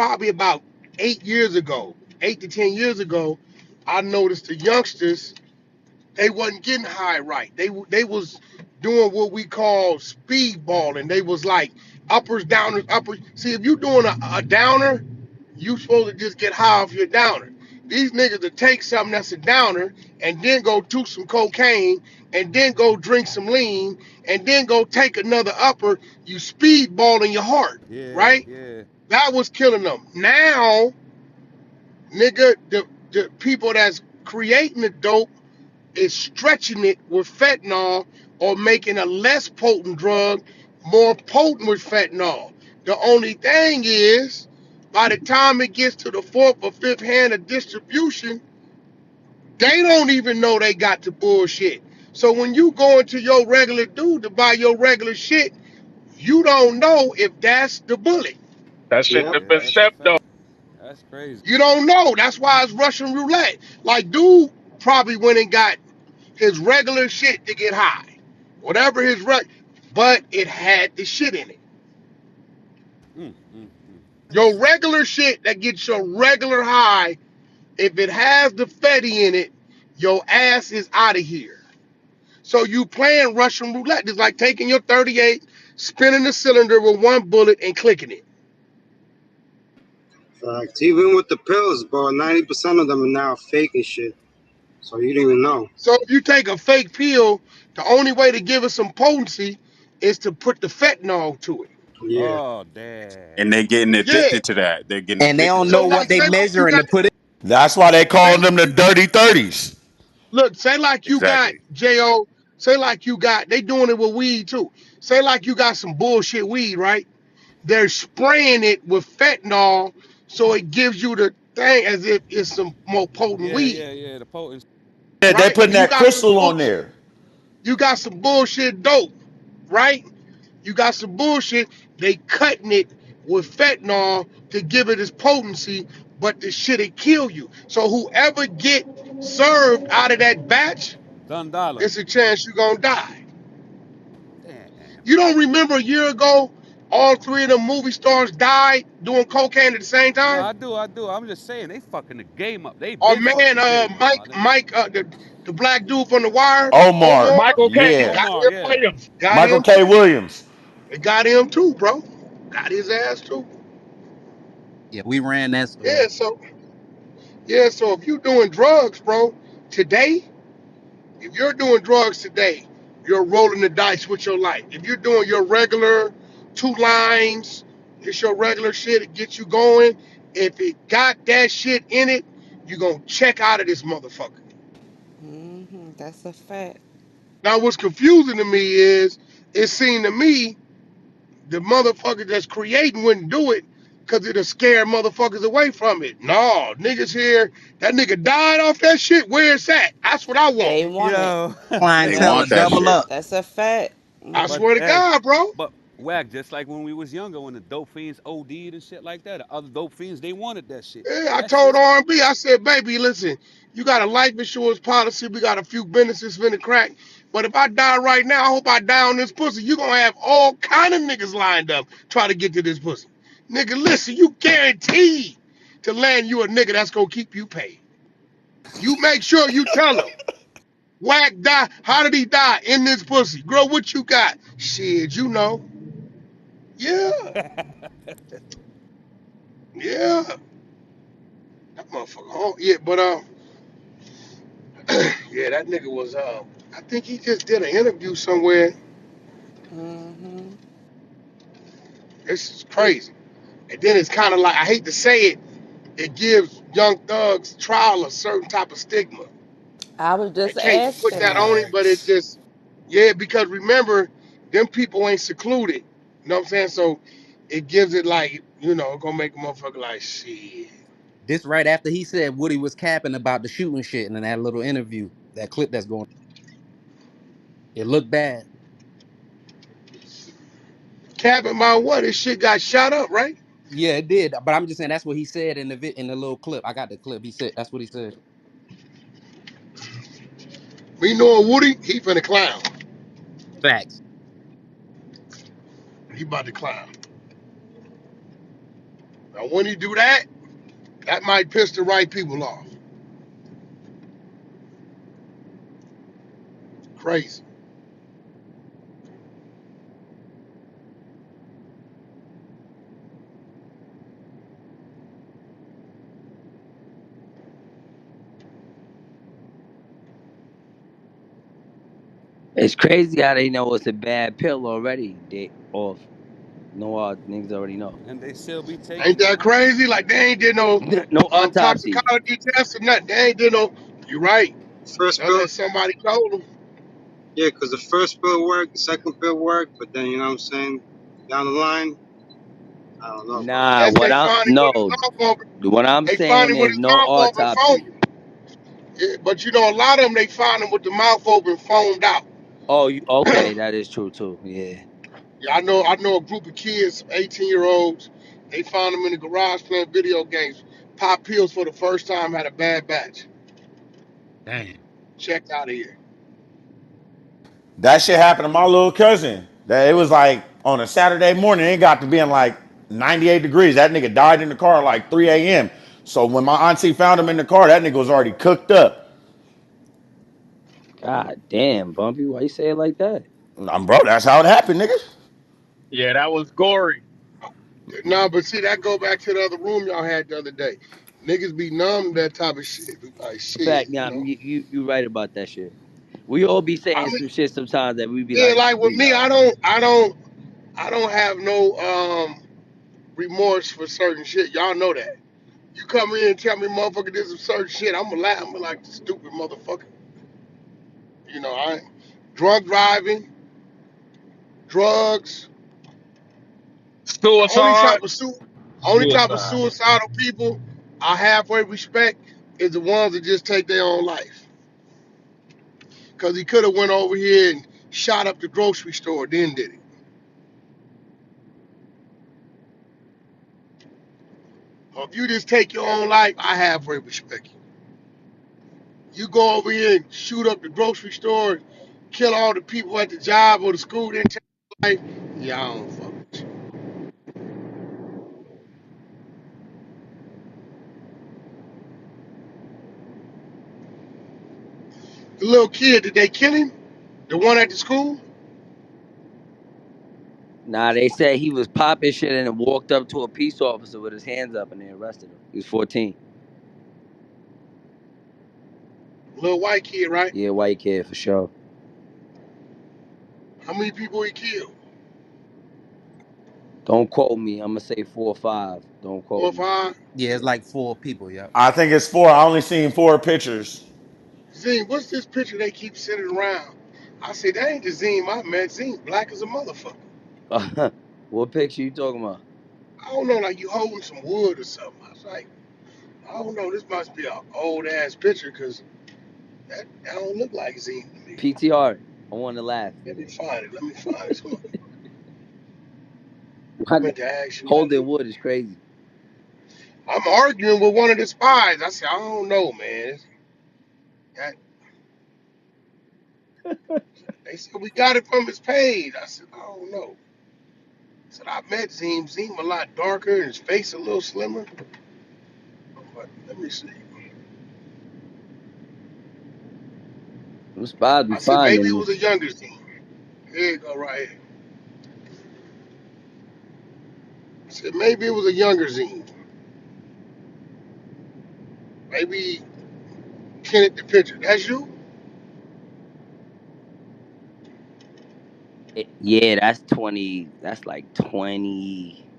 probably about 8 years ago, 8 to 10 years ago, I noticed the youngsters, they wasn't getting high right. They was doing what we call speed balling. They was like uppers, downers, uppers. See, if you doing a downer, you supposed to just get high off your downer. These niggas to take something that's a downer and then go do some cocaine and then go drink some lean and then go take another upper. You speed balling your heart, Yeah, right? yeah. That was killing them. Now, nigga, the people that's creating the dope is stretching it with fentanyl or making a less potent drug more potent with fentanyl. The only thing is, by the time it gets to the fourth or fifth hand of distribution, they don't even know they got the bullshit. So when you go into your regular dude to buy your regular shit, you don't know if that's the bullet. That shit Yep. have Yeah, been that's a stepped on. fact. That's crazy. You don't know. That's why it's Russian roulette. Like, dude probably went and got his regular shit to get high, whatever but it had the shit in it. Mm, mm, mm. Your regular shit that gets your regular high, if it has the fatty in it, your ass is out of here. So you playing Russian roulette. It's like taking your 38, spinning the cylinder with one bullet and clicking it. Facts. Even with the pills, bro, 90% of them are now fake and shit. So you didn't even know. So if you take a fake pill, the only way to give it some potency is to put the fentanyl to it. Yeah. Oh, damn. And they getting Yeah. addicted to that. They're getting And they addicted don't to So know that. what like they say you measuring got to put it. That's why they say call them the dirty 30s. look, say like you got Exactly. J.O. Say like you got they doing it with weed too. Say like you got some bullshit weed, right? They're spraying it with fentanyl so it gives you the thing as if it's some more potent Yeah, weed, yeah, yeah. The potency. Yeah, they right? putting that crystal on there. You got some bullshit dope, right? You got some bullshit. They cutting it with fentanyl to give it its potency, but the shit'll kill you. So whoever get served out of that batch, $1. Damn. it's a chance you're gonna die. You don't remember a year ago, all three of the movie stars died doing cocaine at the same No, time? I do, I do. I'm just saying they fucking the game up. They Or been fucked man, the game up, my nigga. Mike, the black dude from The Wire, Omar. Omar, Michael K. Yeah. got Omar, him, yeah. Williams. got Michael him K. too. Williams. It got him too, bro. Got his ass too. Yeah, we ran that story. Yeah, so if you doing drugs, bro, today, if you're doing drugs today, you're rolling the dice with your life. If you're doing your regular 2 lines, it's your regular shit, it gets you going. If it got that shit in it, you're gonna check out of this motherfucker. That's a fact. Now what's confusing to me is it seemed to me the motherfucker that's creating wouldn't do it because it'll scare motherfuckers away from it. No, niggas here, that nigga died off that shit. Where it's at? That's what I want. They want it. Yo. They Clientele to want that double shit. up. That's a fact. I But swear to hey, God, bro. but Wack, just like when we was younger, when the dope fiends OD'd and shit like that, the other dope fiends, they wanted that shit. Yeah, I That told shit. R&B, I said, baby, listen, you got a life insurance policy. We got a few businesses finna crack. But if I die right now, I hope I die on this pussy. You gonna have all kind of niggas lined up trying to get to this pussy. Nigga, listen, you guaranteed to land you a nigga that's gonna keep you paid. You make sure you tell him. Wack die. How did he die? In this pussy. Girl, what you got? Shit, you know. Yeah, yeah. That motherfucker. Oh, yeah, but yeah, that nigga was I think he just did an interview somewhere. hmm This is crazy. And then it's kind of like I hate to say it, it gives young thugs trial a certain type of stigma. I was I just can't put asking that on that. him, but it just yeah, because remember, them people ain't secluded. You know what I'm saying? So it gives it like, gonna make a motherfucker like shit. This right after he said Woody was capping about the shooting shit in that little interview, that clip that's going. It looked bad. Capping my what? This shit got shot up, right? Yeah, it did. But I'm just saying that's what he said in in the little clip. I got the clip. He said that's what he said. Me knowing Woody, he finna clown. Facts. He about to clown. And when he do that, that might piss the right people off. Crazy. It's crazy how they know it's a bad pill already. They off. No odds. Niggas already know. And they still be Ain't taking it. that crazy? Like they ain't did no No autopsy. toxicology test or nothing. They ain't did no. You right. First pill, Unless somebody told them. yeah, because the first pill worked, the second pill worked, but then you know what I'm saying, down the line, I don't know, bro. Nah, Unless what they I'm find him with his no. mouth open. What I'm They find saying him with is his no mouth open autopsy. foaming. Yeah, but you know, a lot of them they find him with the mouth open foamed out. Oh, you okay? That is true too. Yeah. Yeah, I know a group of kids, 18-year-olds. They found them in the garage playing video games. Pop pills for the first time, had a bad batch. Damn. Checked out of here. That shit happened to my little cousin. That it was like on a Saturday morning, it got to being like 98 degrees. That nigga died in the car at like 3 a.m. So when my auntie found him in the car, that nigga was already cooked up. God damn, Bumpy. Why you say it like that? Bro, that's how it happened, nigga. Yeah, that was gory. No, but see, that go back to the other room y'all had the other day. Niggas be numb to that type of shit. Be like, shit, Fact, yeah, you know. you right about that shit. We all be I saying mean, some shit sometimes that we be yeah, like, like with we me, know. I don't have no remorse for certain shit. Y'all know that. You come in and tell me, motherfucker, this is certain shit. I'm gonna laugh. I'm like, stupid motherfucker. You know, I drunk driving, drugs. Only Suicide. type of su- only type of Suicide. suicidal people I halfway respect is the ones that just take their own life. Cause he could have went over here and shot up the grocery store, then did it. Or if you just take your own life, I halfway respect you. You go over here and shoot up the grocery store, kill all the people at the job or the school, then take your life. Yeah, I don't fuck with you. The little kid, did they kill him? The one at the school? Nah, they said he was popping shit and then walked up to a peace officer with his hands up and they arrested him. He was 14. Little white kid, right? Yeah, white kid for sure. How many people he killed? Don't quote me. I'm gonna say 4 or 5. Don't Four quote or me. five? Yeah, it's like 4 people. Yep. I think it's four. I only seen four pictures. Zine, what's this picture they keep sending around? I said, that ain't the Zine I met. Zine black as a motherfucker. What picture you talking about? I don't know, like you holding some wood or something. I was like, I don't know, this must be an old ass picture because that don't look like Zine to me. PTR. I want to laugh. Let me find it. Let me find it. I Why- meant to ask you. Holding wood is crazy. I'm arguing with one of the spies. I said, I don't know, man. That, they said, we got it from his page. I said, I don't know. I said, I met Zine. Zine a lot darker and his face a little slimmer. But let me see. Them spies be I said, maybe finding it me. was a younger Zine. Here you go, right here. I said, maybe it was a younger Zine. Maybe Kenneth the picture. That's you? Yeah, that's 20. That's like 2011.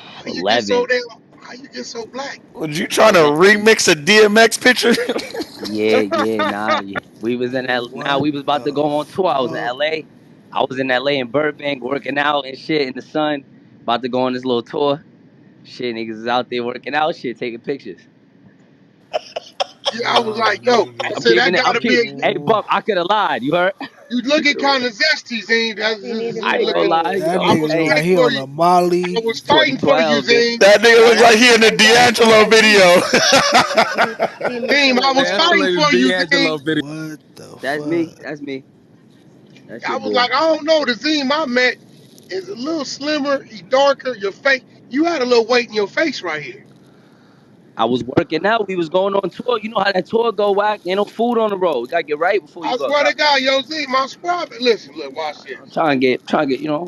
How you get so damn, how you get so black? Was you I trying to was in. remix a DMX picture? Yeah, yeah, nah. Yeah. We was in that. Now What we was about to the go on tour. I was in fuck? LA. I was in LA in Burbank working out and shit in the sun. About to go on this little tour. Shit, niggas is out there working out. Shit, taking pictures. Yeah, I was Yo, like, yo, I I'm nigga. said, keeping that it. I'm gotta be keep. a, Hey, Ooh. Bump. I could have lied. You heard? you looking kind of zesty, Zine. That's He just, needed I Zine ain't more gonna looking. lie. You That know, I was nigga look hey, like fighting he for on you. the I Molly. was fighting for you, 2012, nigga. Zine. That nigga look that. like he in the Hey, that D'Angelo that Z. video. He Zine, missing a I was Man, that look fighting leg. like the for you, Zine. D'Angelo video. What the That's me. fuck? That's me. That's I your was boy. like, I don't know. The Zine I met is a little slimmer. He darker. Your face. You had a little weight in your face right here. I was working out. We was going on tour. You know how that tour go, Wack. Ain't no food on the road. You gotta get right before you I go. swear to God, yo, Z, my squad. Listen, look, watch I'm this. trying to get,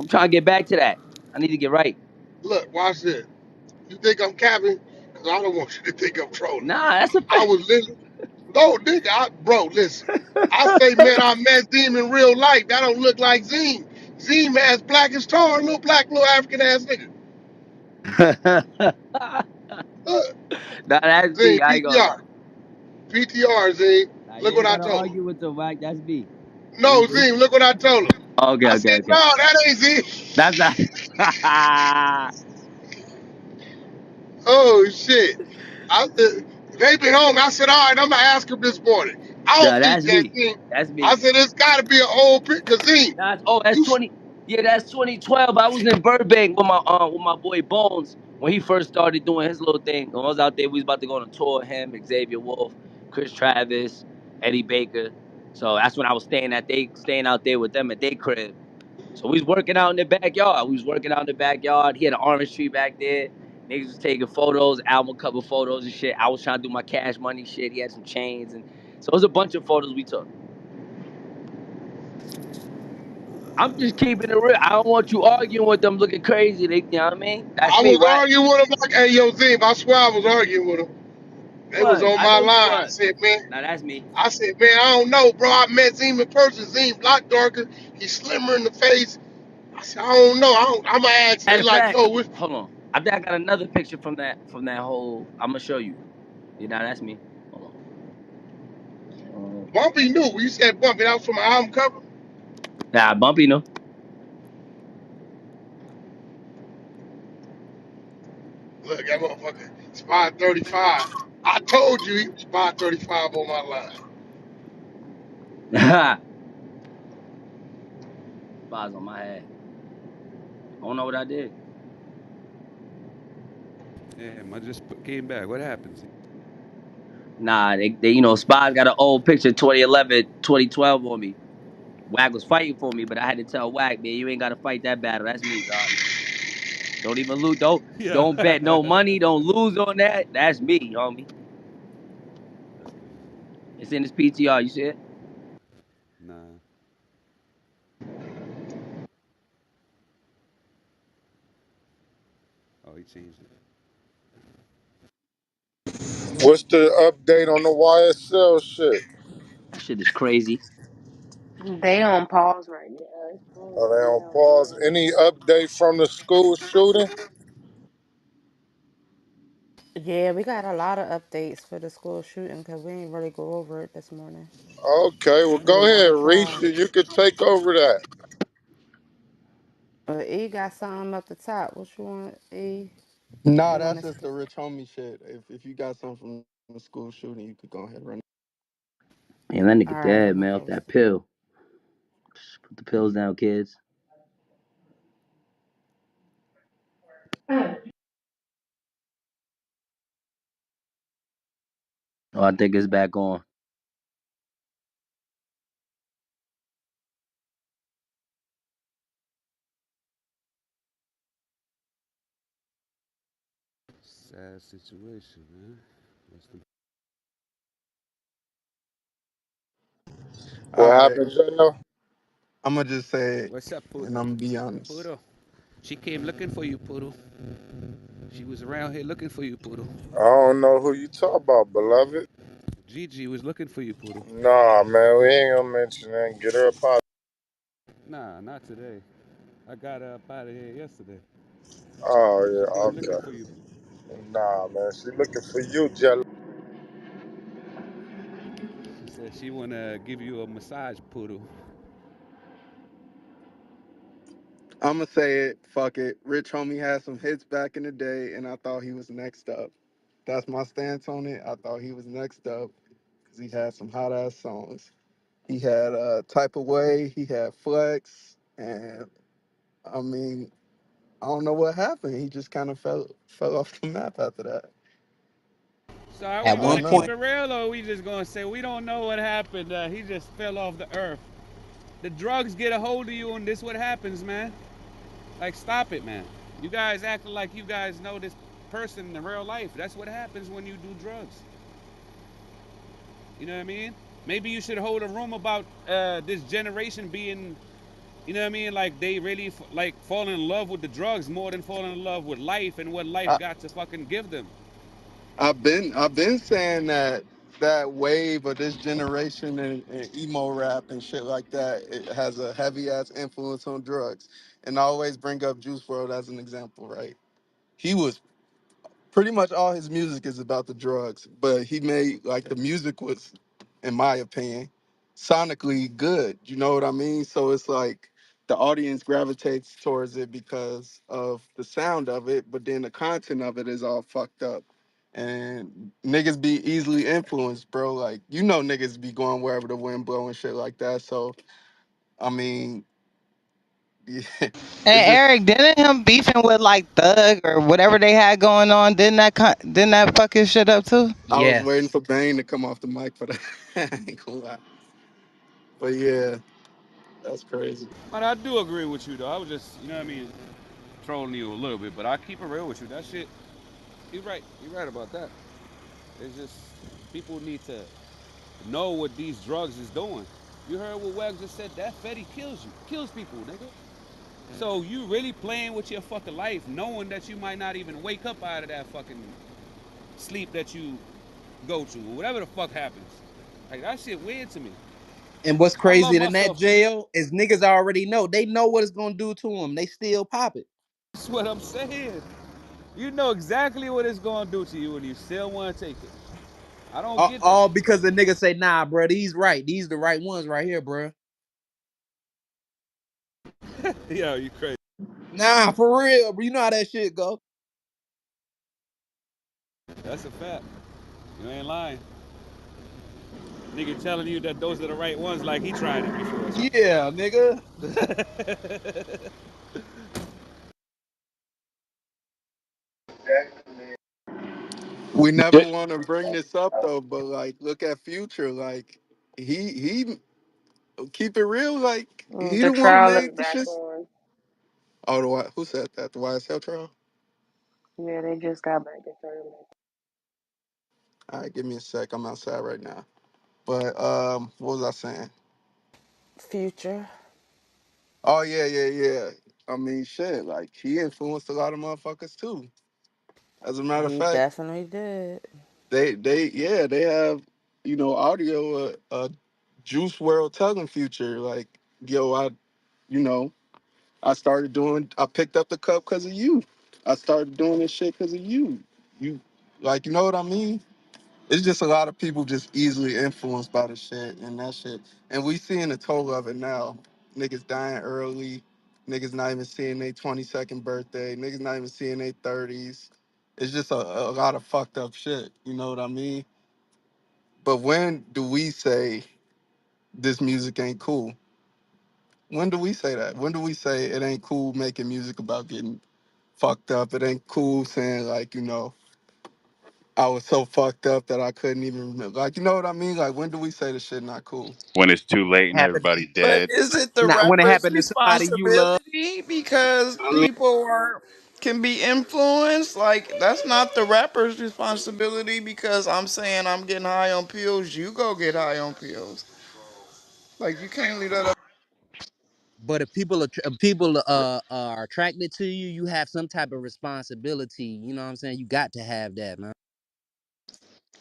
I'm trying to get back to that. I need to get right. Look, watch this. You think I'm capping? Because I don't want you to think I'm trolling. Nah, that's a I fact. was literally, no, nigga, bro, listen. I say, man, I met Zim in real life. That don't look like Zim. Zim has black as tar, little black, little African ass nigga. Look, Nah, that's Zim, me. I ain't gonna lie. PTR. PTR, Zim. Nah, you Look what ain't I gotta told him. argue with the Wack. That's me. No, Zim, look what I told him. Okay, I okay, said, no, okay. that ain't Zim. That's not. Oh, shit. I said, they been home. I said, all right, I'm going to ask him this morning. I Nah, don't think that's that me. Zim. That's I me. said, it's got to be an old picture. Zim, That's you, 20. Yeah, that's 2012. I was in Burbank with my boy Bones when he first started doing his little thing. When I was out there, we was about to go on a tour. Him, Xavier Wolf, Chris Travis, Eddie Baker. So that's when I was staying out there with them at their crib. So we was working out in the backyard. We was working out in the backyard. He had an orange tree back there. Niggas was taking photos, album cover photos and shit. I was trying to do my cash money shit. He had some chains and so it was a bunch of photos we took. I'm just keeping it real. I don't want you arguing with them looking crazy. You know what I mean? That's I me, was right? arguing with him like, hey, yo, Zim, I swear I was arguing with him. You They was was. on I my know you line. was. Now that's me. I said, man, I don't know, bro. I met Zim in person. Zim block darker. He's slimmer in the face. I said, I don't know. I'm gonna ask. They Matter of like, fact, yo, hold on. I think I got another picture from that whole. I'm gonna show you. Yeah, now that's me. Hold on. Bumpy knew. You said Bumpy. That was from my album cover. Nah, Bumpy, no. Look, that motherfucker, Spot 35. I told you he was Spot 35 on my line. Spies on my head. I don't know what I did. Damn, I just came back. What happened? Nah, they Spies got an old picture 2011, 2012 on me. Wack was fighting for me, but I had to tell Wack, man, you ain't gotta fight that battle. That's me, God. Don't even lose. Yeah. Don't bet no money. Don't lose on that. That's me, homie. It's in this PTR. You see it? Nah. Oh, he changed it. What's the update on the YSL shit? That shit is crazy. They on pause right now. It's pause Are they right on now for pause? real. Any update from the school shooting? Yeah, we got a lot of updates for the school shooting because we ain't really go over it this morning. Okay, well We go was on ahead, the Reach. phone. You could take over that. But E got something up the top. What you want, E? Or Nah, you want that's us just the rich homie shit. If you got something from the school shooting, you could go ahead and run. Man, that All nigga right, I'm dead, gonna man, off post that it. pill. Put the pills down, kids. Oh, I think it's back on. Sad situation, man. Rest in- What All right, happened, JL? I'm gonna just say it, What's up, and Puto? I'm gonna be honest. Puto. She came looking for you, Puto. She was around here looking for you, Puto. I don't know who you talk about, beloved. Gigi was looking for you, Puto. Nah, man, we ain't gonna mention that. Get her up out. Nah, not today. I got her up out of here yesterday. Oh She yeah, came looking okay. for you. Nah, man, she looking for you, Jello. She said she wanna give you a massage, Puto. I'm gonna say it. Fuck it. Rich homie had some hits back in the day, and I thought he was next up. That's my stance on it. I thought he was next up because he had some hot ass songs. He had Type of Way. He had Flex, and I mean, I don't know what happened. He just kind of fell off the map after that. So are At we I don't one gonna know. keep point, it real, or are we just gonna say we don't know what happened? He just fell off the earth. The drugs get a hold of you, and this what happens, man. Like, stop it, man. You guys acting like you guys know this person in real life. That's what happens when you do drugs. You know what I mean? Maybe you should hold a room about this generation being, you know what I mean? Like they really like falling in love with the drugs more than falling in love with life and what life I, got to fucking give them. I've been saying that that wave of this generation and emo rap and shit like that, it has a heavy ass influence on drugs. And I always bring up Juice World as an example, right? He was pretty much all his music is about the drugs, but he made like the music was, in my opinion, sonically good. You know what I mean? So it's like the audience gravitates towards it because of the sound of it, but then the content of it is all fucked up. And niggas be easily influenced, bro. Like, you know, niggas be going wherever the wind blow and shit like that. So, I mean, yeah, it's And just, Eric, didn't him beefing with like Thug or whatever they had going on? Didn't that fuck his shit up too? I was Yes. waiting for Bane to come off the mic for that. I ain't gonna lie. But yeah, that's crazy. But I do agree with you though. I was just, you know what I mean, trolling you a little bit, but I keep it real with you. That shit, you're right. You're right about that. It's just people need to know what these drugs is doing. You heard what Wack just said? That Fetty kills you, kills people, nigga. So you really playing with your fucking life, knowing that you might not even wake up out of that fucking sleep that you go to, or whatever the fuck happens. Like that shit weird to me. And what's I love crazier than that myself. jail is niggas already know. They know what it's gonna do to them. They still pop it. That's what I'm saying. You know exactly what it's gonna do to you, and you still want to take it. I don't get that. All because the nigga say, nah, bro, these right. These the right ones right here, bro. Yo, you crazy. Nah, for real, bro. You know how that shit go. That's a fact. You ain't lying. Nigga telling you that those are the right ones, like he tried it before or something. Yeah, nigga. We never Yeah, want to bring this up though, but like, look at Future. Like, he keep it real. Like, he The the one who trial is made the back shit. on. Oh, who said that? The YSL trial. Yeah, they just got back into it. All right, give me a sec. I'm outside right now. But what was I saying? Future. Oh yeah, yeah, yeah. I mean, shit. Like, he influenced a lot of motherfuckers too. As a matter of He fact, definitely did. yeah, they have, audio. Juice World telling Future like, yo, you know. I picked up the cup because of you. I started doing this shit because of you. You, like, you know what I mean? It's just a lot of people just easily influenced by the shit and that shit. And we seeing the toll of it now. Niggas dying early. Niggas not even seeing their 22nd birthday. Niggas not even seeing their 30s. It's just a lot of fucked up shit. You know what I mean? But when do we say this music ain't cool? When do we say that? When do we say it ain't cool making music about getting fucked up? It ain't cool saying like, I was so fucked up that I couldn't even remember. Like, you know what I mean? Like, when do we say the shit not cool? when it's too late and Happen. everybody But dead. is it the Not when it rapper's happened to somebody you love. responsibility because I mean, people are can be influenced? Like that's not the rapper's responsibility because I'm saying I'm getting high on pills, you go get high on pills. Like you can't leave that up. But if people are attracted to you, you have some type of responsibility. You know what I'm saying? You got to have that, man.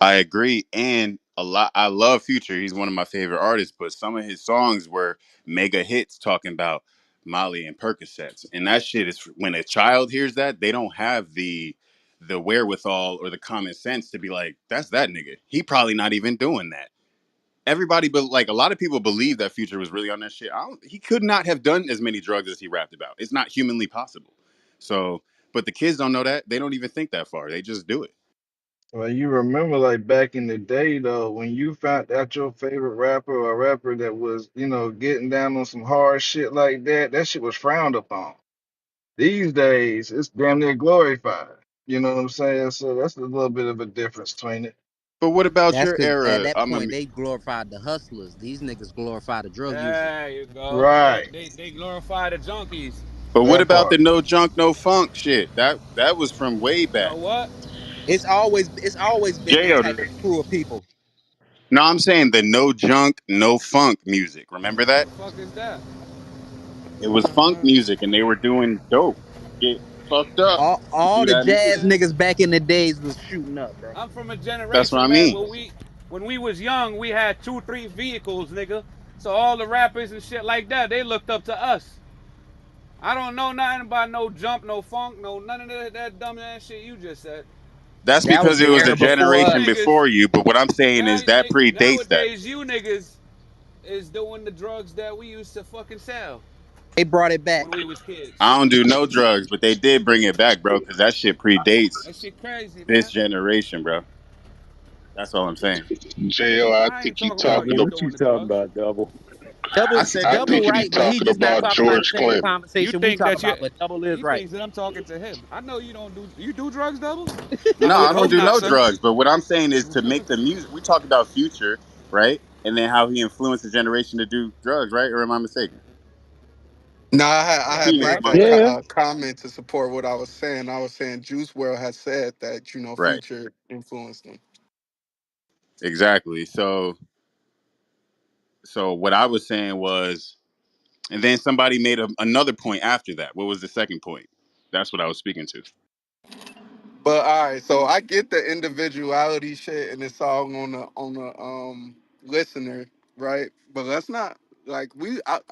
I agree, and a lot. I love Future. He's one of my favorite artists, but some of his songs were mega hits, talking about Molly and Percocets, and that shit is when a child hears that, they don't have the wherewithal or the common sense to be like, that's that nigga. He probably not even doing that. Everybody, but like a lot of people believe that Future was really on that shit. He could not have done as many drugs as he rapped about. It's not humanly possible. So, but the kids don't know that. They don't even think that far. They just do it. Well, you remember like back in the day though, when you found out your favorite rapper or rapper that was, getting down on some hard shit like that, that shit was frowned upon. These days, it's damn near glorified. You know what I'm saying? So that's a little bit of a difference between it. But what about That's your because at era? that point they glorified the hustlers. These niggas glorify the drug users. There you go. They Right. they they glorify the junkies. But what That about the part. no junk, no funk shit? That was from way No back. what? It's always been them Jail. type of crew of people. No, I'm saying the no junk, no funk music. Remember What that? the fuck is that? It was funk music, and they were doing dope. Get fucked up All to the that jazz music. niggas back in the days was shooting up, bro. I'm from a That's what generation, I man, mean. where when we was young, we had 2, 3 vehicles, nigga. So all the rappers and shit like that, they looked up to us. I don't know nothing about no jump, no funk, no none of that dumb ass shit you just said. That's That was because it the was a era Niggas, before you generation us. niggas, before you. But what I'm saying now is that predates that. nowadays you niggas is doing the drugs that we used to fucking sell They brought it back. when we was kids. I don't do no drugs, but they did bring it back, bro, because that shit predates That shit crazy, this man. generation, bro. That's all I'm saying. Jail. I I ain't think he talking about talking. you What you doing the talking drugs. about, Double? Double I said I they double think did. he right, but he talking just not about talking about the George same Clinton. You conversation we think talk that you about. But double is he right. thinks that I'm talking to him. I know you don't do you do drugs, double? I No, would I don't hope do not, no sir. drugs. But what I'm saying is to make the music. We talk about Future, right? And then how he influenced the generation to do drugs, right? Or am I mistaken? No, I had Penis made butt. that Yeah. comment to support what I was saying. I was saying Juice WRLD had said that Right. Future influenced him. Exactly. So what I was saying was, and then somebody made another point after that. What was the second point? That's what I was speaking to. But all right, so I get the individuality shit, and it's all on the listener, right? But let's not like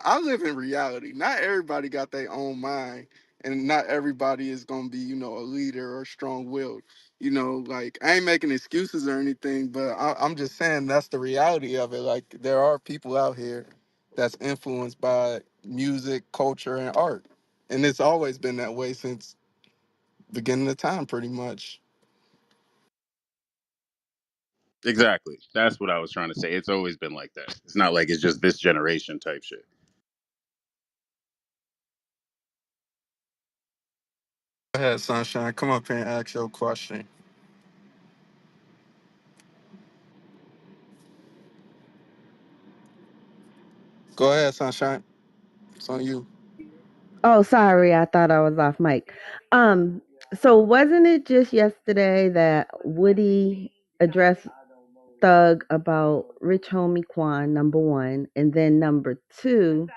I live in reality. Not everybody got their own mind, and not everybody is gonna be a leader or strong willed. Like I ain't making excuses or anything, but I'm just saying that's the reality of it. Like there are people out here that's influenced by music, culture, and art, and it's always been that way since beginning of time, pretty much. Exactly. That's what I was trying to say. It's always been like that. It's not like it's just this generation type shit. Go ahead, Sunshine. Come up here and ask your question. Go ahead, Sunshine. It's on you. Oh, sorry, I thought I was off mic. Um, so wasn't it just yesterday that Woody addressed Thug about Rich Homie Quan, number one, and then number two,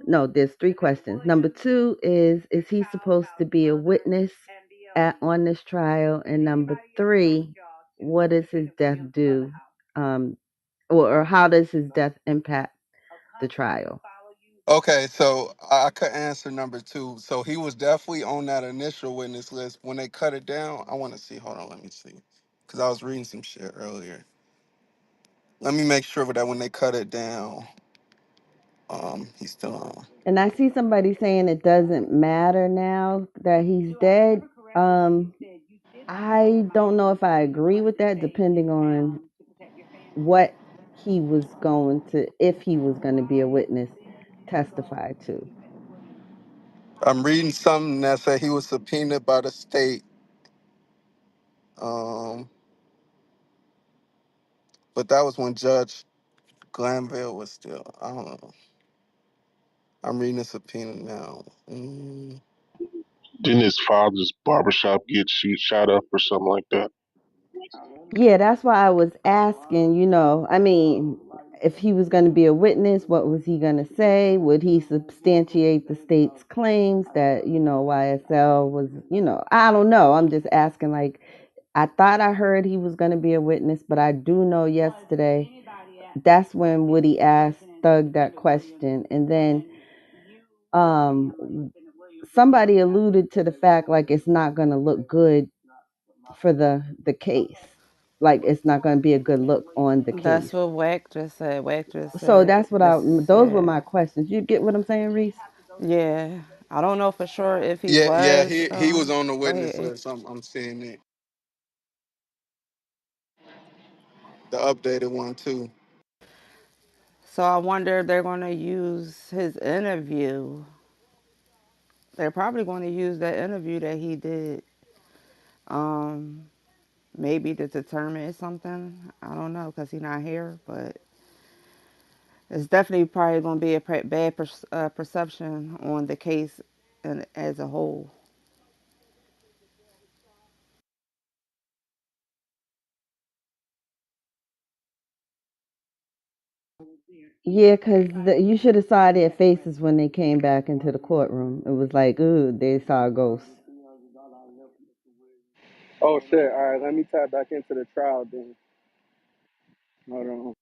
no, there's three questions. Number two is he supposed to be a witness on this trial? And number three, what does his death do? Um, or how does his death impact the trial? Okay, so I could answer number two. So he was definitely on that initial witness list. When they cut it down, I want to see. Hold on, let me see. Because I was reading some shit earlier. Let me make sure that when they cut it down, he's still on. And I see somebody saying it doesn't matter now that he's dead. Um, I don't know if I agree with that, depending on what he was going to, if he was going to be a witness, testify to. I'm reading something that said he was subpoenaed by the state. Um, but that was when Judge Glanville was still. I don't know. I'm reading the subpoena now. Didn't his father's barbershop get shot up or something like that? Yeah, that's why I was asking, I mean, if he was going to be a witness, what was he going to say? Would he substantiate the state's claims that, YSL was, I don't know. I'm just asking, like, I thought I heard he was going to be a witness, but I do know yesterday that's when Woody asked Thug that question. And then somebody alluded to the fact like it's not going to look good for the case. Like it's not going to be a good look on the That's case. what Wack just said. Wack just So said that's what it's those were yeah. my questions. You get what I'm saying, Reese? Yeah. I don't know for sure if he Yeah, was. he was on the Go witness ahead. list. I'm seeing it, the updated one too. So I wonder if they're going to use his interview. They're probably going to use that interview that he did, um, maybe to determine something. I don't know because he's not here, but it's definitely probably going to be a bad perception on the case and as a whole. Yeah, because you should have saw their faces when they came back into the courtroom. It was like, ooh, they saw a ghost. Oh shit! All right, let me tap back into the trial then. Hold on.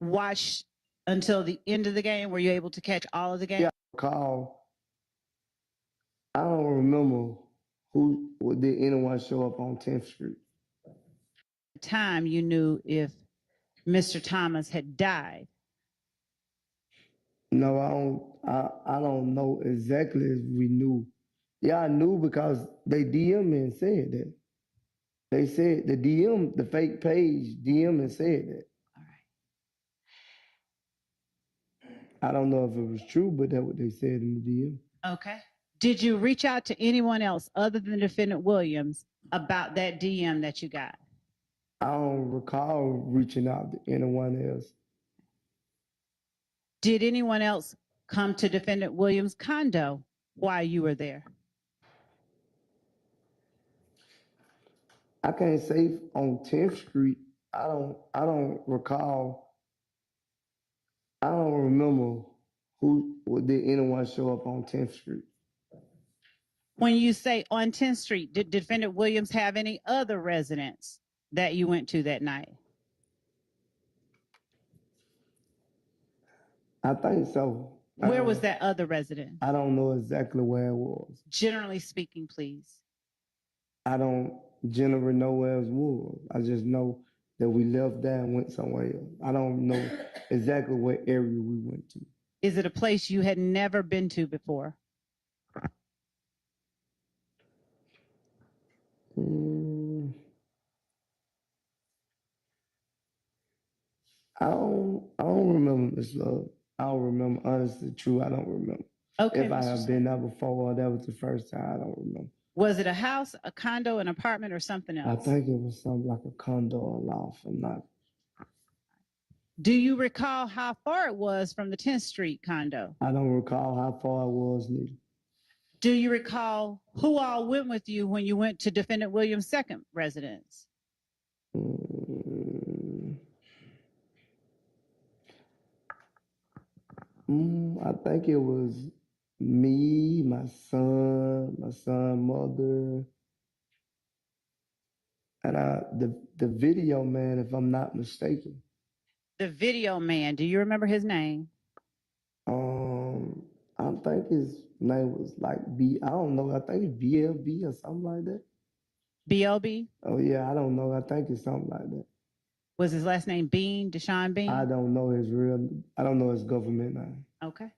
Watch until the end of the game? Were you able to catch all of the game? Yeah, call. I don't remember who did anyone show up on 10th Street. Time you knew if Mr. Thomas had died. No, I don't. I don't know exactly as we knew. Yeah, I knew because they DM me and said that. They said the DM, the fake page DM and said that. All right. I don't know if it was true, but that's what they said in the DM. Okay. Did you reach out to anyone else other than defendant Williams about that DM that you got? I don't recall reaching out to anyone else. Did anyone else come to defendant Williams' condo while you were there? I can't say on 10th Street. I don't recall. I don't remember who did anyone show up on 10th Street. When you say on 10th Street, did defendant Williams have any other residence that you went to that night? I think so. Where was that other residence? I don't know exactly where it was. Generally speaking, please. I don't generally know where it was. I just know that we left there and went somewhere else. I don't know exactly what area we went to. Is it a place you had never been to before? Mm, I don't remember, Miss Love. I don't remember. Honestly, true, I don't remember. Okay, If I Mr. have Smith. been there before or that was the first time, I don't remember. Was it a house, a condo, an apartment, or something I else? think it was something like a condo or loft. I'm not. Do you recall how far it was from the 10th Street condo? I don't recall how far it was, neither. Do you recall who all went with you when you went to defendant Williams' second residence? Mm, I think it was me, my son, mother, and the video man, if I'm not mistaken. The video man, do you remember his name? Um, I think his name was like B. I don't know. I think it's BLB or something like that. BLB? Oh yeah, I don't know. I think it's something like that. Was his last name Bean, Deshaun Bean? I don't know his real. I don't know his government name. Okay.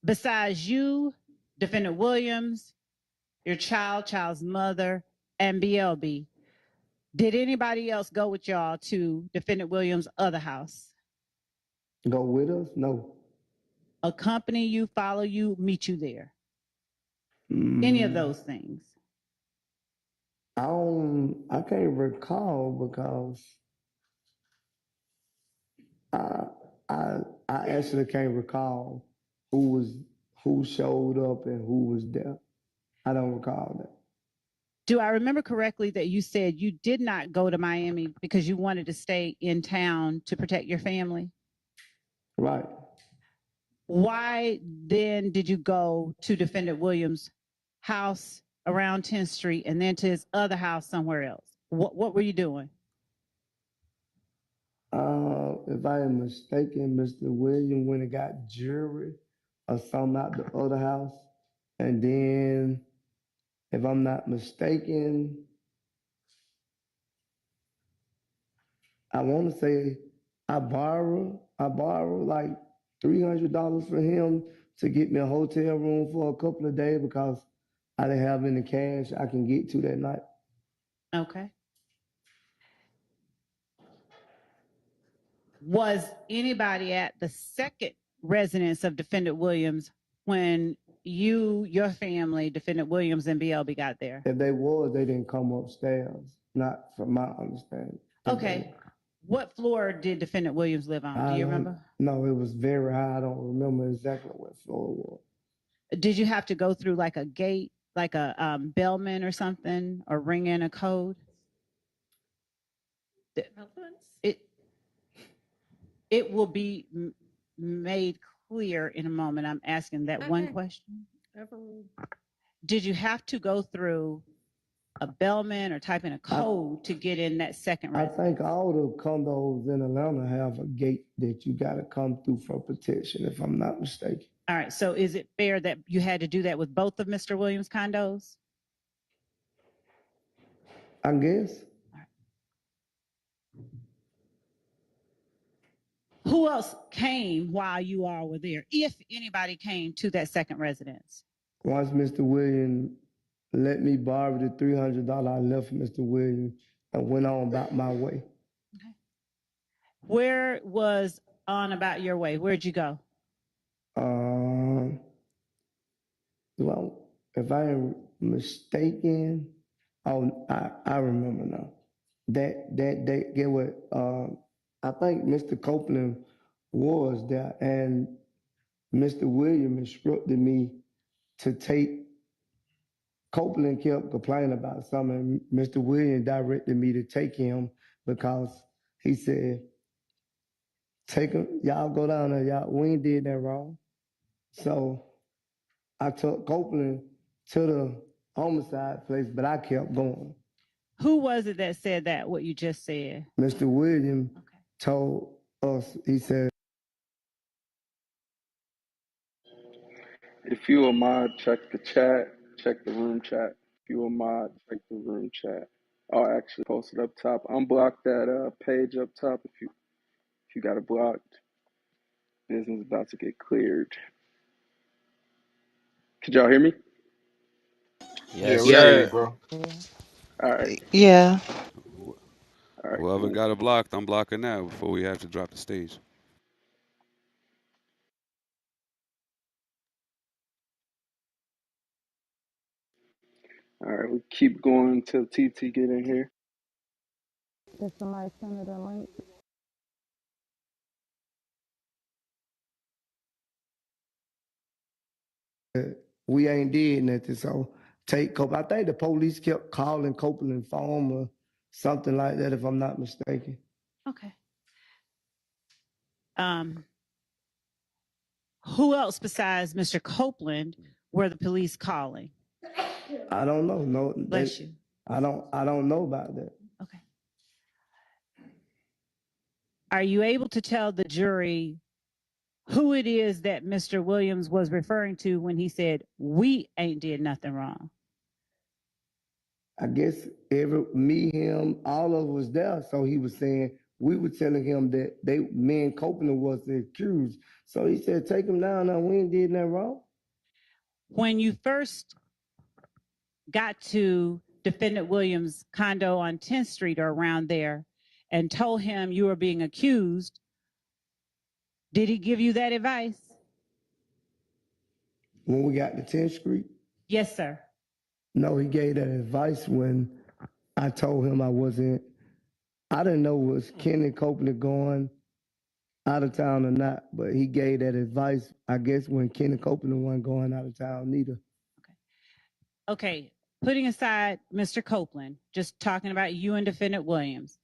Besides you, defendant Williams, your child's mother, and BLB, did anybody else go with y'all to defendant Williams' other house? Go with us? No. Accompany you, follow you, meet you there? Mm, Any of those things? I don't. I can't recall because I I I actually can't recall who was who showed up and who was there. I don't recall that. Do I remember correctly that you said you did not go to Miami because you wanted to stay in town to protect your family? Right. Why then did you go to defendant Williams' house around 10th Street and then to his other house somewhere else? What were you doing? If I am mistaken, Mr. William went and got jewelry or something out the other house, and then, if I'm not mistaken, I want to say I borrowed like $300 for him to get me a hotel room for a couple of days because I didn't have any cash I can get to that night. Okay. Was anybody at the second residence of Defendant Williams when you, your family, Defendant Williams, and BLB got there? If they was, they didn't come upstairs. Not from my understanding. Okay. What floor did Defendant Williams live on? Do you remember? No, it was very high. I don't remember exactly what floor it was. Did you have to go through like a gate, like a bellman or something, or ring in a code? It it will be made clear in a moment. I'm asking that one question. Did you have to go through a bellman or type in a code to get in that second residence? I think all the condos in Atlanta have a gate that you got to come through for protection, if I'm not mistaken. All right. So is it fair that you had to do that with both of Mr. Williams' condos? I guess. Who else came while you all were there, if anybody came to that second residence? Once Mr. Williams let me borrow the $300, I left Mr. Williams and went on about my way. Okay. Where was on about your way? Where'd you go? Well, if I am mistaken, I remember now. That day, get what? I think Mr. Copeland was there, and Mr. Williams instructed me to take. Copeland kept complaining about something. Mr. Williams directed me to take him because he said, "Take him, y'all go down there, y'all. We ain't did that wrong." So I took Copeland to the homicide place, but I kept going. Who was it that said that, what you just said? Mr. Williams told us, he said, If you a mod, check the chat, check the room chat. If you a mod, check the room chat. I'll actually post it up top. Unblock that page up top if you got it blocked. Business about to get cleared. Could y'all hear me? Yeah, Yes, we hear you, sir. bro. All right. Yeah. All right, Whoever cool. got it blocked, I'm blocking now before we have to drop the stage. All right, we keep going till TT get in here. Did somebody send it a link? we ain't did nothing. So take Copeland. I think the police kept calling Copeland phone or something like that, if I'm not mistaken. Okay. Who else besides Mr. Copeland were the police calling? I don't know. No, Bless you. I don't know about that. Okay. Are you able to tell the jury who it is that Mr. Williams was referring to when he said, we ain't did nothing wrong? I guess me, him, all of us was there. So he was saying, we were telling him that me and Copeland was the accused. So he said, take him down now. We ain't did nothing wrong. When you first got to Defendant Williams' condo on 10th Street or around there and told him you were being accused, did he give you that advice? When we got to 10th Street? Yes, sir. No, he gave that advice when I told him I didn't know was Kenny Copeland going out of town or not, but he gave that advice, I guess, when Kenny Copeland wasn't going out of town neither. Okay, putting aside Mr. Copeland, just talking about you and Defendant Williams,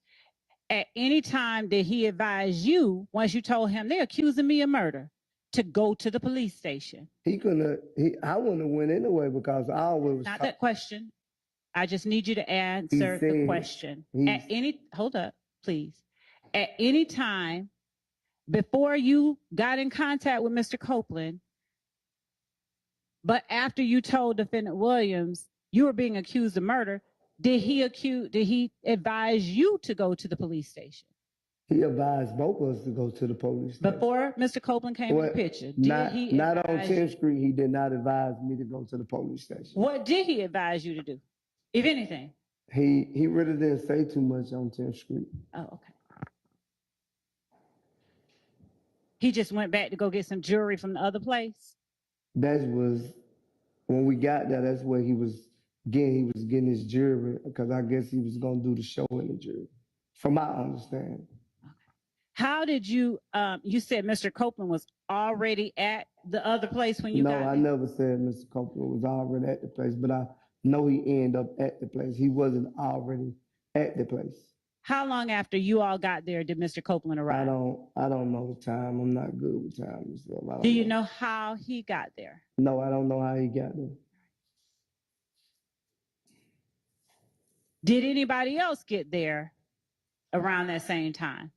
at any time did he advise you, once you told him they're accusing me of murder, to go to the police station? I wouldn't have went anyway because I always was Not that question. I just need you to answer the question. Hold up, please. At any time before you got in contact with Mr. Copeland, but after you told Defendant Williams you were being accused of murder, did he advise you to go to the police station? He advised both of us to go to the police station. Before Mr. Copeland came in the picture, not on 10th Street, he did not advise me to go to the police station. What did he advise you to do, if anything? He really didn't say too much on 10th Street. Oh, okay. He just went back to go get some jewelry from the other place. That was when we got there. That's where he was getting. He was getting his jewelry because I guess he was gonna do the show in the jewelry, from my understanding. How did you? You said Mr. Copeland was already at the other place when you No, got I there. never said Mr. Copeland was already at the place, but I know he ended up at the place. He wasn't already at the place. How long after you all got there did Mr. Copeland arrive? I don't know the time. I'm not good with time and stuff. I Do don't you know. know how he got there? No, I don't know how he got there. Did anybody else get there around that same time?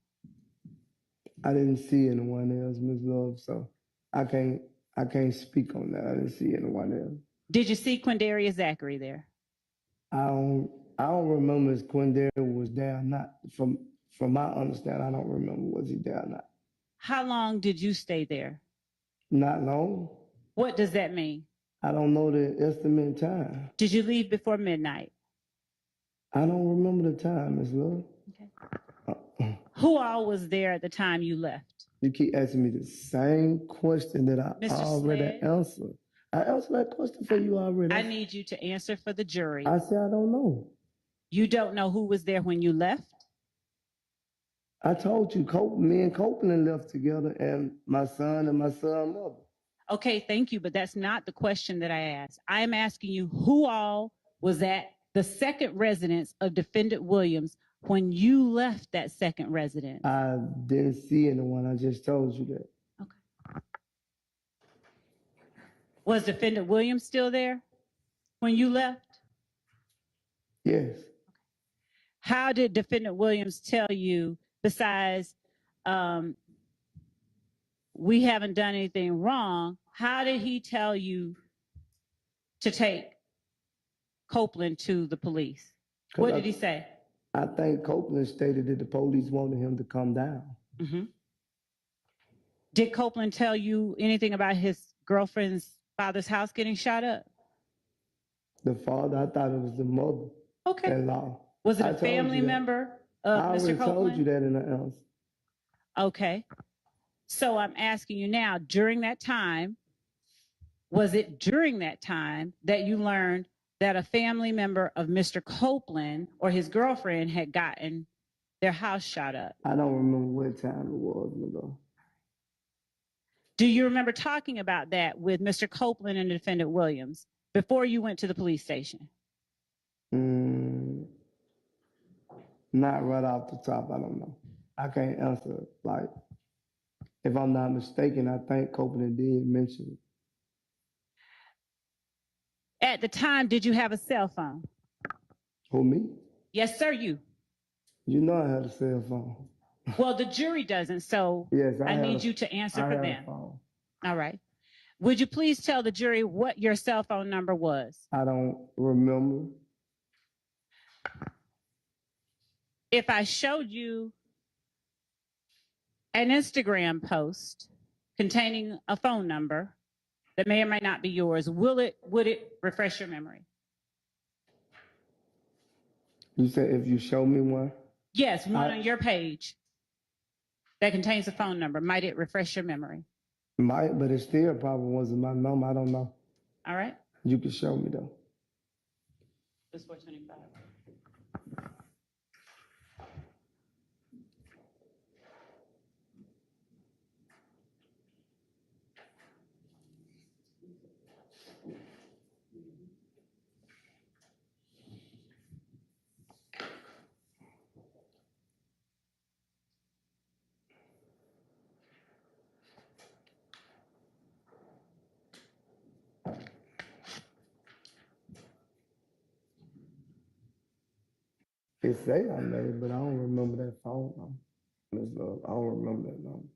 I didn't see anyone else, Miss Love, so I can't I can't speak on that. I didn't see anyone else. Did you see Quindarius Zachary there? I don't remember if Quindare was there or not. From my understanding, I don't remember was he there or not. How long did you stay there? Not long. What does that mean? I don't know the estimate time. Did you leave before midnight? I don't remember the time, Miss Love. Okay. Uh, Who all was there at the time you left? You keep asking me the same question that I Mr. already Sled, answered. I answered that question for you already. I need you to answer for the jury. I said I don't know. You don't know who was there when you left? I told you, me and Copeland left together, and my son and my son's mother. Okay, thank you, but that's not the question that I asked. I am asking you who all was at the second residence of Defendant Williams when you left that second residence? I didn't see anyone. I just told you that. Okay. Was Defendant Williams still there when you left? Yes. How did Defendant Williams tell you, besides we haven't done anything wrong, how did he tell you to take Copeland to the police? What did he say? I think Copeland stated that the police wanted him to come down. Mm-hmm. Did Copeland tell you anything about his girlfriend's father's house getting shot up? The father, I thought it was the mother. Okay. In law. Was it a family member of I Mr. already Copeland? told you that in the answer. Okay. So I'm asking you now, during that time, was it during that time that you learned that a family member of Mr. Copeland or his girlfriend had gotten their house shot up? I don't remember what time it was, ago. Do you remember talking about that with Mr. Copeland and Defendant Williams before you went to the police station? Not right off the top. I don't know. I can't answer. Like, if I'm not mistaken, I think Copeland did mention it. At the time, did you have a cell phone? Who, me? Yes, sir, you. You know I had a cell phone. Well, the jury doesn't, so yes, I need you to answer for them. Phone. All right. Would you please tell the jury what your cell phone number was? I don't remember. If I showed you an Instagram post containing a phone number that may or may not be yours, would it refresh your memory? You said if you show me one? Yes, one on your page that contains a phone number. Might it refresh your memory? Might, but it still probably wasn't my number. I don't know. All right. You can show me though. It's 425. It say I made it, but I don't remember that phone number. I don't remember that number.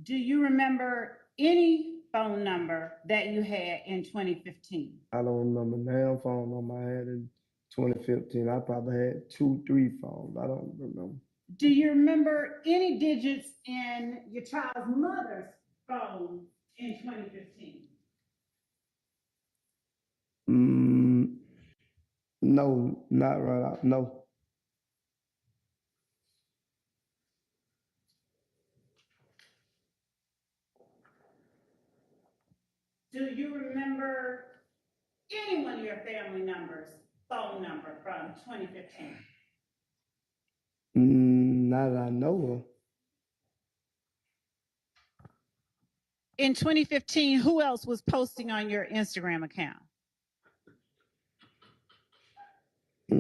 Do you remember any phone number that you had in 2015? I don't remember now phone number I had in 2015. I probably had 2, 3 phones. I don't remember. Do you remember any digits in your child's mother's phone in 2015? No, not right out. No. Do you remember any one of your family members' phone number from 2015? Not that I know In 2015, who else was posting on your Instagram account? of.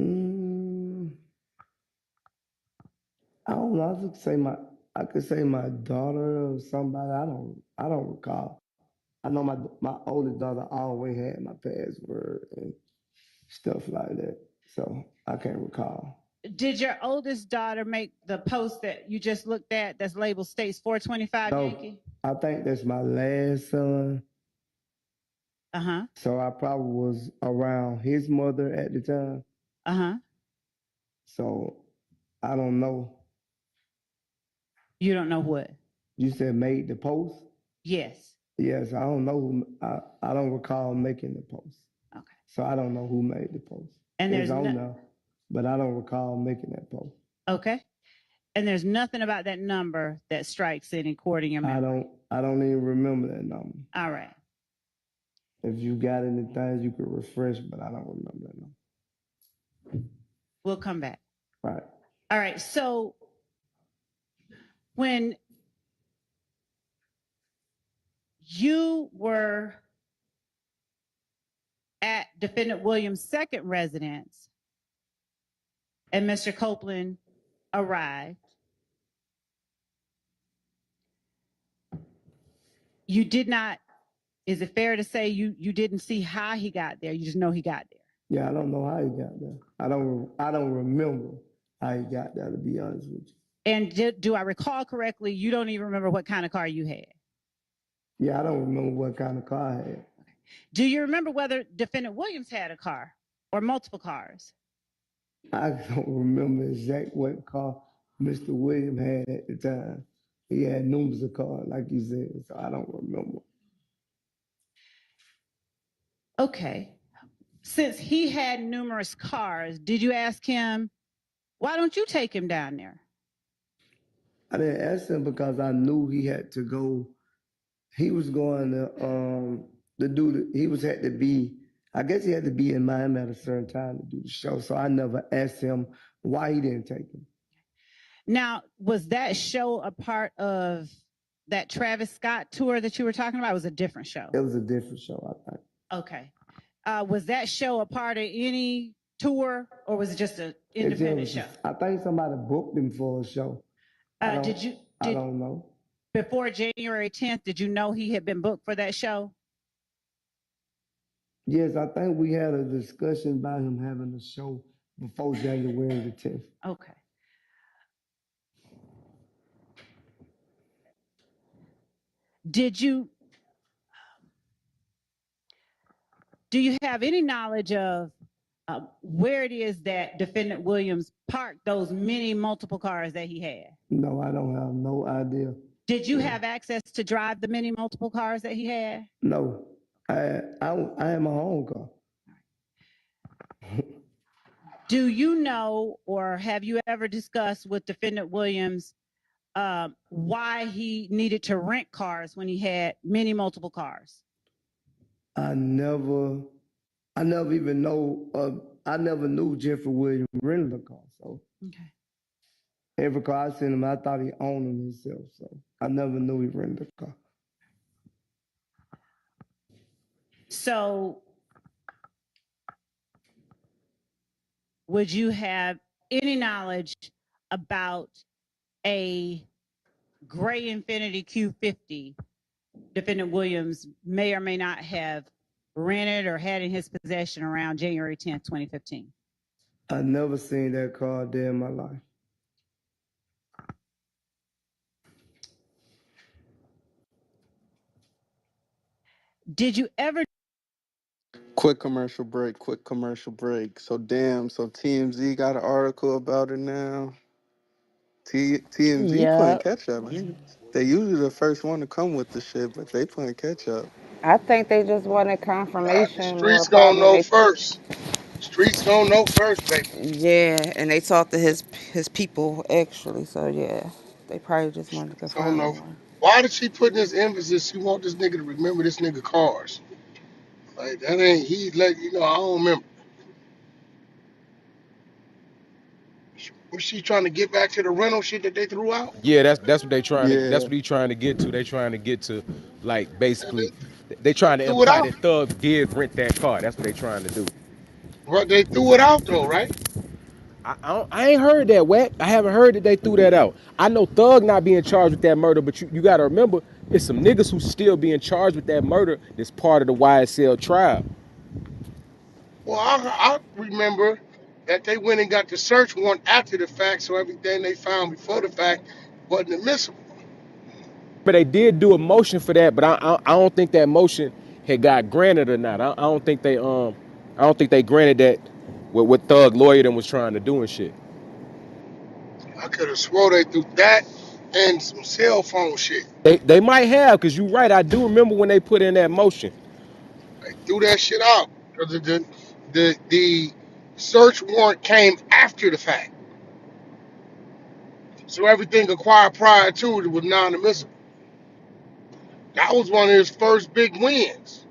I don't know. I could say my daughter or somebody. I don't recall. I know my oldest daughter always had my password and stuff like that. So I can't recall. Did your oldest daughter make the post that you just looked at that's labeled States 425 No, Yankee? I think that's my last son. Uh-huh. So I probably was around his mother at the time. Uh-huh. So I don't know. You don't know what? You said made the post? Yes. Yes, I don't know I don't recall making the post. Okay. So I don't know who made the post. And It's there's on no there, but I don't recall making that post. okay. And there's nothing about that number that strikes any chord in your memory. I don't even remember that number. All right. If you got any things you could refresh, but I don't remember that number. We'll come back. Right. All right. So when you were at Defendant Williams' second residence and Mr. Copeland arrived, you did not, is it fair to say you didn't see how he got there? You just know he got there. Yeah, I don't know how he got there. I don't remember how he got there, to be honest with you. And do I recall correctly, you don't even remember what kind of car you had? Yeah, I don't remember what kind of car I had. Do you remember whether Defendant Williams had a car or multiple cars? I don't remember exact what car Mr. William had at the time. He had numerous of cars, like you said, so I don't remember. Okay. Since he had numerous cars, did you ask him, why don't you take him down there? I didn't ask him because I knew he had to go. He was going to do he was had to be, I guess he had to be in Miami at a certain time to do the show. So I never asked him why he didn't take him. Now, was that show a part of that Travis Scott tour that you were talking about? It was a different show. It was a different show, I think. Okay. Was that show a part of any tour, or was it just an independent show? I think somebody booked him for a show. I don't know. Before January 10th, did you know he had been booked for that show? Yes, I think we had a discussion about him having a show before January the 10th. Okay. Do you have any knowledge of where it is that Defendant Williams parked those many multiple cars that he had? No, I don't have no idea. Did you have access to drive the many multiple cars that he had? No, I had my own car. Do you know, or have you ever discussed with Defendant Williams why he needed to rent cars when he had many multiple cars? I never even know. I never knew Jeffrey Williams rented a car. So okay. Every car I seen him, I thought he owned them himself. So I never knew he rented a car. So would you have any knowledge about a gray Infinity Q50 Defendant Williams may or may not have rented or had in his possession around January 10th, 2015? I never seen that car a day in my life. Did you ever? Quick commercial break. Quick commercial break. So damn. So TMZ got an article about it now. TMZ playing Yep. catch up. Man. They usually the first one to come with the shit, but they playing catch up. I think they just wanted The confirmation, more streets gonna probably. know first. Streets gonna know first, baby. Yeah, and they talked to his people actually. So yeah, they probably just wanted to Streets gonna confirm know. more. Why did she put this emphasis? She want this nigga to remember this nigga cars. Like that ain't he let you know. I don't remember. Was she trying to get back to the rental shit that they threw out? Yeah, that's what they trying to. That's Yeah. what he trying to get to. They trying to get to, like And basically, they they trying to threw it imply out. that Thug did rent that car. That's what they trying to do. But they threw it out though, right? I ain't heard that, Wack. I haven't heard that they threw that out. I know Thug not being charged with that murder, but you got to remember, it's some niggas who still being charged with that murder that's part of the YSL trial. Well, I remember that they went and got the search warrant after the fact, so everything they found before the fact wasn't admissible. But they did do a motion for that, but I don't think that motion had got granted or not. I don't think they granted that what Thug lawyer them was trying to do and shit. I could have swore they threw that and some cell phone shit. They might have, cause you right. I do remember when they put in that motion. They threw that shit out because the search warrant came after the fact, so everything acquired prior to it was non-admissible. That was one of his first big wins.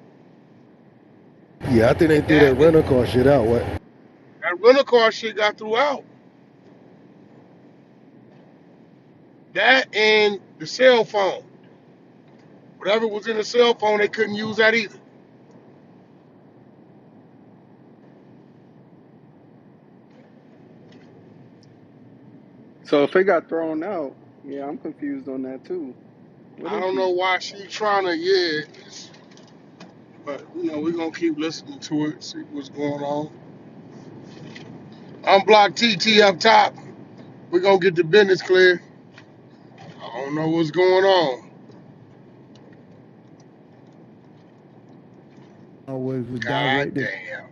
Yeah, I think they And threw that that rental car shit out. What? that rental car shit got threw out. That and the cell phone. Whatever was in the cell phone, they couldn't use that either. So if it got thrown out, yeah, I'm confused on that too. What I is don't know he? why she trying to, yeah, but we're gonna keep listening to it, see what's going on. Unblock TT up top. We're gonna get the business clear. I don't know what's going on. Was God directed damn.